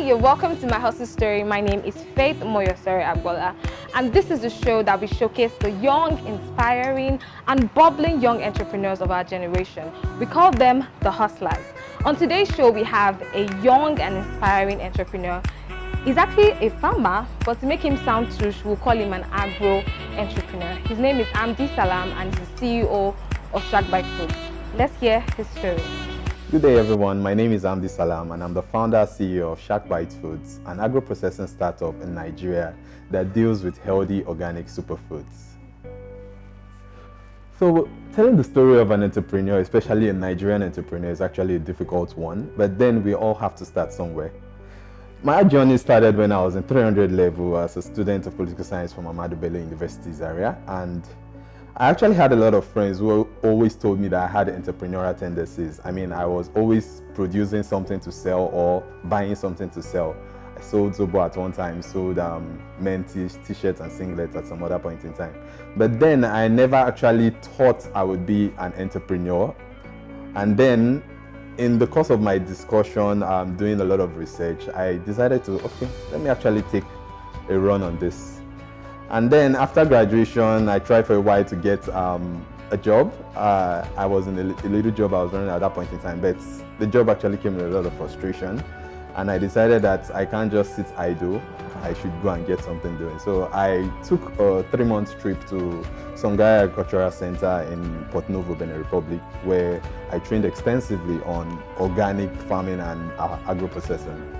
you're welcome to my hustle story. My name is Faith Moyosori Agbola, and this is the show that we showcase the young, inspiring, and bubbling young entrepreneurs of our generation. We call them the hustlers. On today's show, we have a young and inspiring entrepreneur. He's actually a farmer, but to make him sound tush, we'll call him an agro-entrepreneur. His name is Amdi Salam, and he's the CEO of Sharkbite Foods. Let's hear his story. Good day everyone, my name is Amdi Salam and I'm the founder and CEO of Sharkbite Foods, an agro-processing startup in Nigeria that deals with healthy organic superfoods. So telling the story of an entrepreneur, especially a Nigerian entrepreneur, is actually a difficult one, but then we all have to start somewhere. My journey started when I was in 300 level as a student of political science from Ahmadu Bello University's area, and I actually had a lot of friends who always told me that I had entrepreneurial tendencies. I mean, I was always producing something to sell or buying something to sell. I sold Zobo at one time, sold men's t-shirts and singlets at some other point in time. But then I never actually thought I would be an entrepreneur. And then in the course of my discussion, doing a lot of research, I decided to, okay, let me actually take a run on this. And then after graduation, I tried for a while to get a job. I was in a little job I was running at that point in time, but the job actually came with a lot of frustration. And I decided that I can't just sit idle, I should go and get something doing. So I took a 3-month trip to Songhai Agricultural Center in Port Novo, Benin Republic, where I trained extensively on organic farming and agro-processing.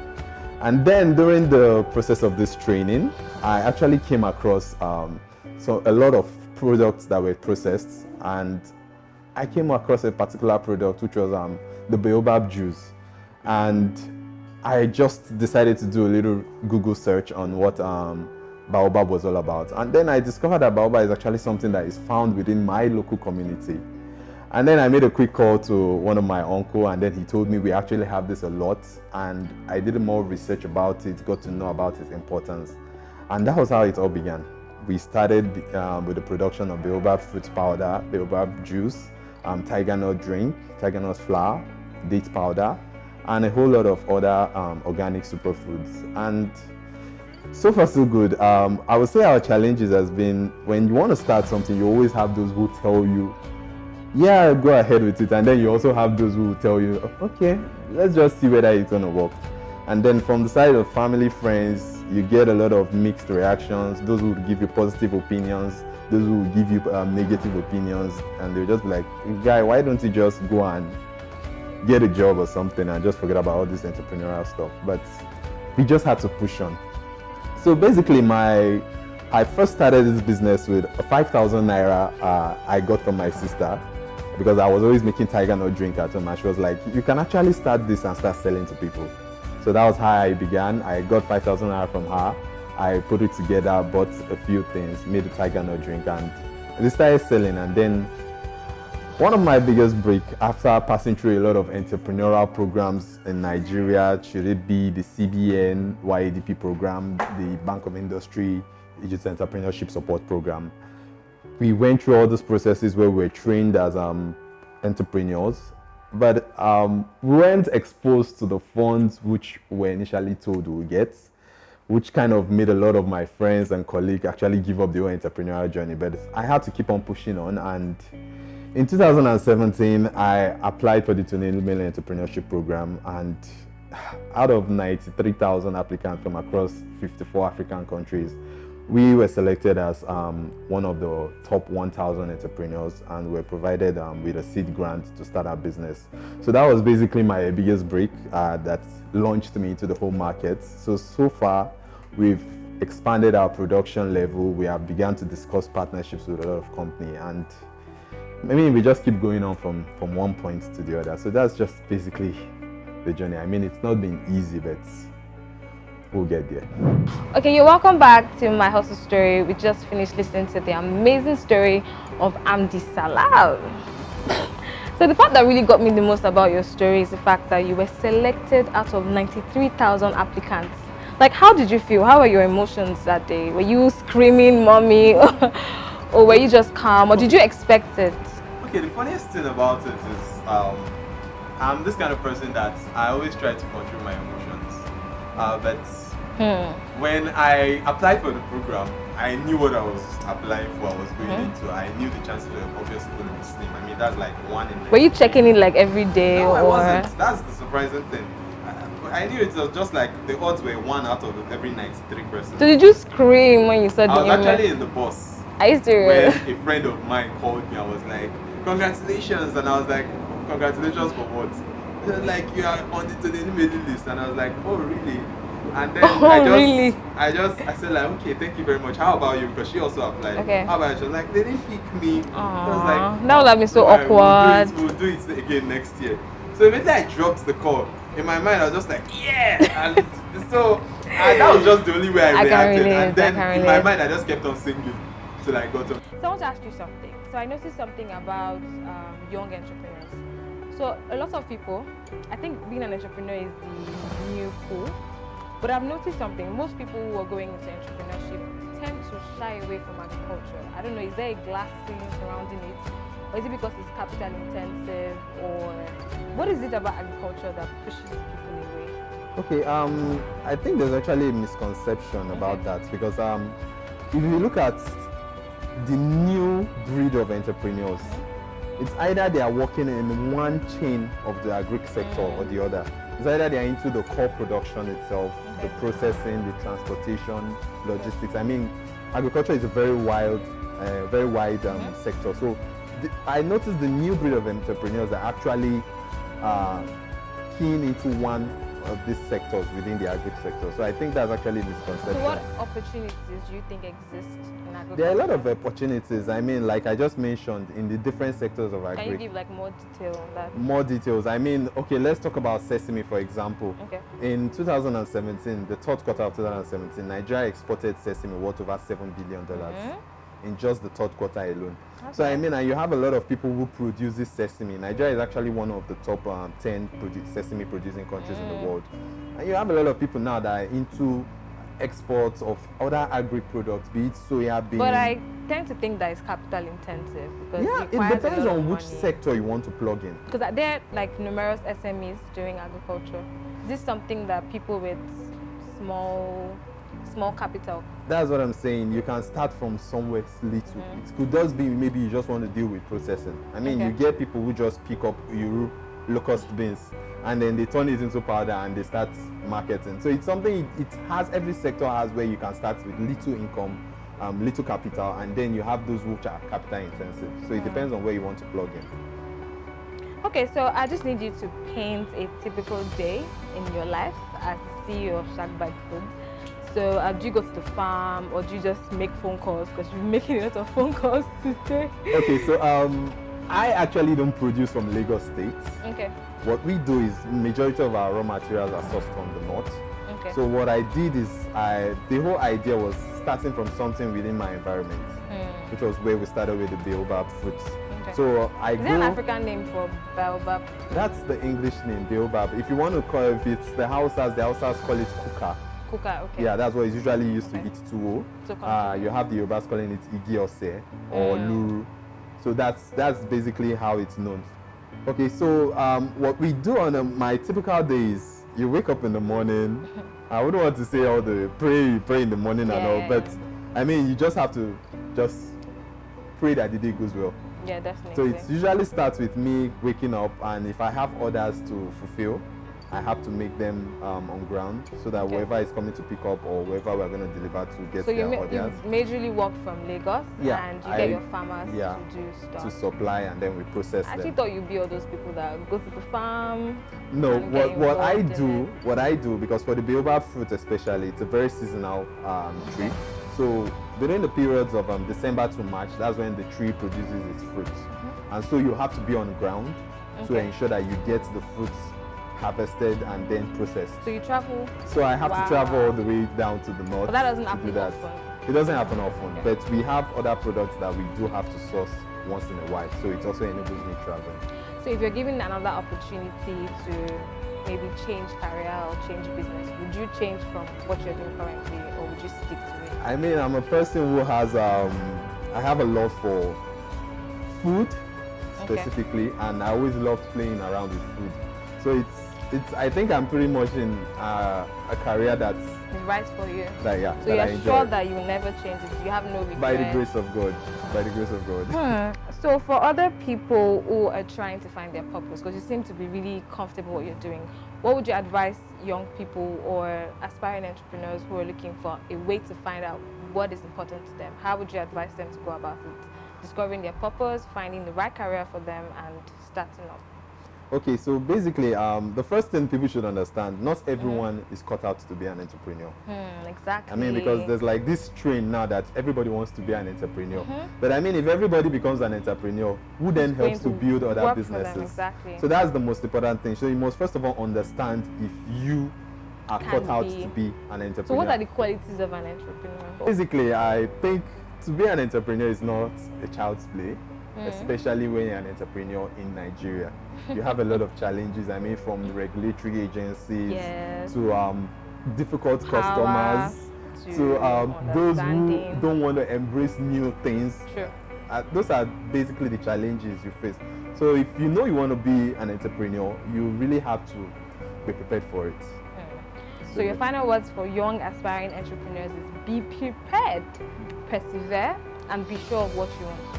And then during the process of this training, I actually came across a lot of products that were processed, and I came across a particular product which was the baobab juice. And I just decided to do a little Google search on what baobab was all about. And then I discovered that baobab is actually something that is found within my local community. And then I made a quick call to one of my uncle, and then he told me we actually have this a lot, and I did more research about it, got to know about its importance. And that was how it all began. We started with the production of baobab fruit powder, baobab juice, tiger nut drink, tiger nut flour, date powder, and a whole lot of other organic superfoods. And so far so good. I would say our challenges has been, when you want to start something, you always have those who tell you, yeah, go ahead with it. And then you also have those who will tell you, okay, let's just see whether it's going to work. And then from the side of family, friends, you get a lot of mixed reactions. Those who will give you positive opinions, those who will give you negative opinions. And they'll just be like, guy, why don't you just go and get a job or something and just forget about all this entrepreneurial stuff? But we just had to push on. So basically, I first started this business with a 5,000 naira I got from my sister, because I was always making tiger nut drink at home, and she was like, you can actually start this and start selling to people. So that was how I began. I got 5,000 naira from her. I put it together, bought a few things, made a tiger nut drink, and we started selling. And then one of my biggest break after passing through a lot of entrepreneurial programs in Nigeria, should it be the CBN, YADP program, the Bank of Industry, Egypt Entrepreneurship Support Program. We went through all those processes where we were trained as entrepreneurs, but we weren't exposed to the funds which we were initially told we would get, which kind of made a lot of my friends and colleagues actually give up their entrepreneurial journey. But I had to keep on pushing on, and in 2017, I applied for the Tony Elumelu Entrepreneurship Program, and out of 93,000 applicants from across 54 African countries, we were selected as one of the top 1,000 entrepreneurs, and were provided with a seed grant to start our business. So that was basically my biggest break that launched me into the whole market. So far, we've expanded our production level. We have begun to discuss partnerships with a lot of companies, and I mean, we just keep going on from one point to the other. So that's just basically the journey. I mean, it's not been easy, but we'll get there. Okay, you're welcome back to my hustle story. We just finished listening to the amazing story of Amdi Salam. So the part that really got me the most about your story is the fact that you were selected out of 93,000 applicants. Like, how did you feel? How were your emotions that day? Were you screaming, mommy? Or were you just calm? Or did you expect it? Okay, the funniest thing about it is I'm this kind of person that I always try to control my emotions. But when I applied for the program, I knew what I was applying for. I was going into. I knew the chances were obviously going to be slim. I mean, that's like 1 in. Were you checking it like every day? No, or? I wasn't. That's the surprising thing. I knew it was just like the odds were 1 out of every 93 persons. So did you scream when you saw the email? I was actually in the bus. Are you serious? When a friend of mine called me, I was like, "Congratulations!" And I was like, "Congratulations for what?" They were like, "You are on the Tony Elumelu list," and I was like, "Oh, really?" And then I said like, "Okay, thank you very much. How about you?" Because she also applied. Okay. How about you? She was like, "They didn't pick me." I was like, that would have been so awkward. We'll do it again next year. So immediately I dropped the call. In my mind, I was just like, "Yeah!" And so that was just the only way I reacted. And then in my mind, I just kept on singing till I got to. So I want to ask you something. So I noticed something about young entrepreneurs. So a lot of people, I think being an entrepreneur is the new cool. But I've noticed something. Most people who are going into entrepreneurship tend to shy away from agriculture. I don't know, is there a glass ceiling surrounding it? Or is it because it's capital intensive? Or what is it about agriculture that pushes people away? Okay, I think there's actually a misconception about that, because if you look at the new breed of entrepreneurs, it's either they are working in one chain of the agri sector or the other. It's either they are into the core production itself, the processing, the transportation, logistics. I mean, agriculture is a very wide sector. So I noticed the new breed of entrepreneurs are actually keen into one of these sectors within the agri sector. So I think that's actually a misconception. So what opportunities do you think exist in agriculture? There are a lot of opportunities. I mean, like I just mentioned, in the different sectors of agri. Can you give like more detail on that? More details. I mean, okay, let's talk about sesame, for example. Okay. In 2017, the third quarter of 2017, Nigeria exported sesame worth over $7 billion in just the third quarter alone. Okay. So I mean, and you have a lot of people who produce this sesame. Nigeria is actually one of the top 10 sesame producing countries in the world. And you have a lot of people now that are into exports of other agri products, be it soya bean. But I tend to think that it's capital intensive, because it depends on which sector you want to plug in. Because there are like numerous SMEs doing agriculture. Is this something that people with small capital? That's what I'm saying. You can start from somewhere little. It could just be maybe you just want to deal with processing. I mean, you get people who just pick up locust beans and then they turn it into powder and they start marketing. So it's something, every sector has where you can start with little income, little capital, and then you have those which are capital intensive. So it depends on where you want to plug in. Okay, so I just need you to paint a typical day in your life as CEO of Sharkbite Foods. So do you go to the farm, or do you just make phone calls? Because you're making a lot of phone calls today. Okay, so I actually don't produce from Lagos State. Okay. What we do is majority of our raw materials are sourced from the north. Okay. So what I did is the whole idea was starting from something within my environment, which was where we started with the baobab fruits. Okay. So is there an African name for baobab? That's the English name, baobab. If you want to call it, if it's the Hausas call it kuka. Kuka, okay. Yeah, that's what it's usually used to eat tuwo. You have the Yorubas calling it igi ose or luru. So that's basically how it's known. Okay, so what we do on my typical days, you wake up in the morning. I wouldn't want to say all the pray in the morning and all, but I mean, you just have to just pray that the day goes well. Yeah, definitely. So it usually starts with me waking up, and if I have orders to fulfill, I have to make them on ground so that whoever is coming to pick up or whoever we're going to deliver to get their orders. So you majorly work from Lagos, and you get your farmers to do stuff. To supply, and then we process them. I actually thought you'd be all those people that go to the farm. No, what I do, because for the baobab fruit especially, it's a very seasonal tree. So during the periods of December to March, that's when the tree produces its fruits. And so you have to be on the ground to ensure that you get the fruits harvested and then processed. So you travel? So I have to travel all the way down to the north. But that doesn't happen often. It doesn't happen often, but we have other products that we do have to source once in a while. So it also enables me traveling. So if you're given another opportunity to maybe change career or change business, would you change from what you're doing currently, or would you stick to it? I mean, I'm a person who has, I have a love for food specifically, and I always loved playing around with food. So I think I'm pretty much in a career that's It's right for you. that yeah. So that I you're enjoy. sure that you will never change it. You have no regrets. By the grace of God. By the grace of God. So for other people who are trying to find their purpose, because you seem to be really comfortable with what you're doing, what would you advise young people or aspiring entrepreneurs who are looking for a way to find out what is important to them? How would you advise them to go about it? Discovering their purpose, finding the right career for them, and starting up. Okay, so basically, the first thing people should understand, not everyone is cut out to be an entrepreneur. Exactly. I mean, because there's like this trend now that everybody wants to be an entrepreneur. But I mean, if everybody becomes an entrepreneur, who then helps to build other businesses? Exactly. So that's the most important thing. So you must first of all understand if you are cut out to be an entrepreneur. So what are the qualities of an entrepreneur? Basically, I think to be an entrepreneur is not a child's play. Especially when you're an entrepreneur in Nigeria. You have a lot of challenges, I mean, from regulatory agencies to difficult customers to those who don't want to embrace new things. True. Those are basically the challenges you face. So if you know you want to be an entrepreneur, you really have to be prepared for it. So your final words for young aspiring entrepreneurs is be prepared, persevere, and be sure of what you want to do.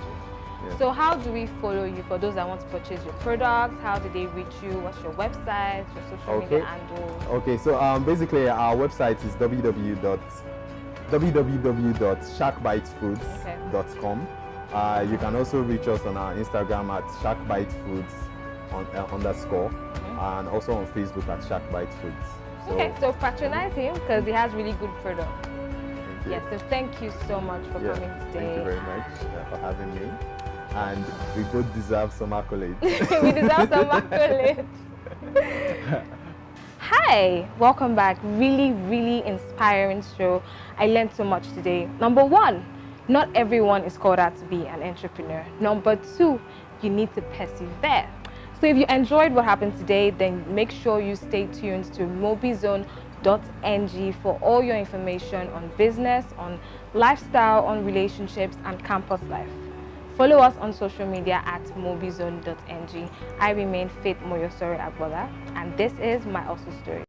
So how do we follow you for those that want to purchase your products? How do they reach you? What's your website, your social media handle? Okay, so basically our website is www.sharkbitefoods.com. You can also reach us on our Instagram at sharkbitefoods _ and also on Facebook at sharkbitefoods. Okay, so patronize him because he has really good products. Yes, so thank you so much for coming today. Thank you very much for having me. And we both deserve some accolades. We deserve some accolades. Hi, welcome back. Really, really inspiring show. I learned so much today. Number one, not everyone is called out to be an entrepreneur. Number two, you need to persevere. So if you enjoyed what happened today, then make sure you stay tuned to mobizone.ng for all your information on business, on lifestyle, on relationships, and campus life. Follow us on social media at mobizone.ng. I remain Faith Moyosori Agbola, and this is my Also Story.